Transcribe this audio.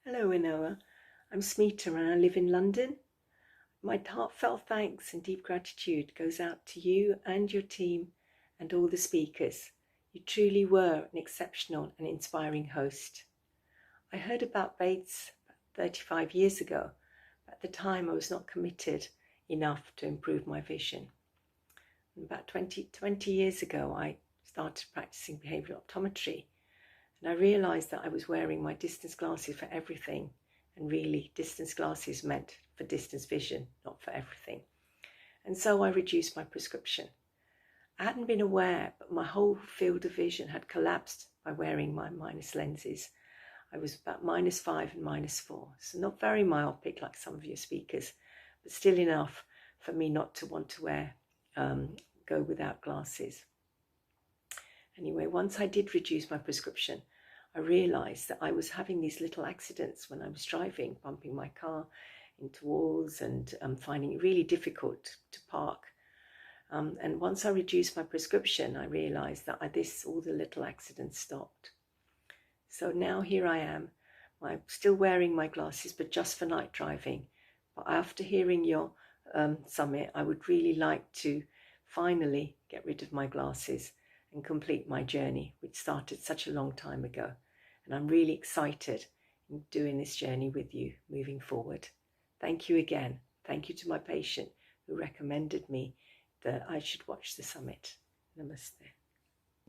Hello, Ainhoa. I'm Smita and I live in London. My heartfelt thanks and deep gratitude goes out to you and your team and all the speakers. You truly were an exceptional and inspiring host. I heard about Bates 35 years ago, but at the time I was not committed enough to improve my vision. And about 20 years ago, I started practicing behavioural optometry. And I realised that I was wearing my distance glasses for everything, and really distance glasses meant for distance vision, not for everything. And so I reduced my prescription. I hadn't been aware, but my whole field of vision had collapsed by wearing my minus lenses. I was about -5 and -4, so not very myopic like some of your speakers, but still enough for me not to want to go without glasses. Anyway, once I did reduce my prescription, I realised that I was having these little accidents when I was driving, bumping my car into walls and finding it really difficult to park. And once I reduced my prescription, I realised that all the little accidents stopped. So now here I am. I'm still wearing my glasses, but just for night driving. But after hearing your summit, I would really like to finally get rid of my glasses and complete my journey, which started such a long time ago. And I'm really excited in doing this journey with you moving forward. Thank you again. Thank you to my patient who recommended me that I should watch the summit. Namaste.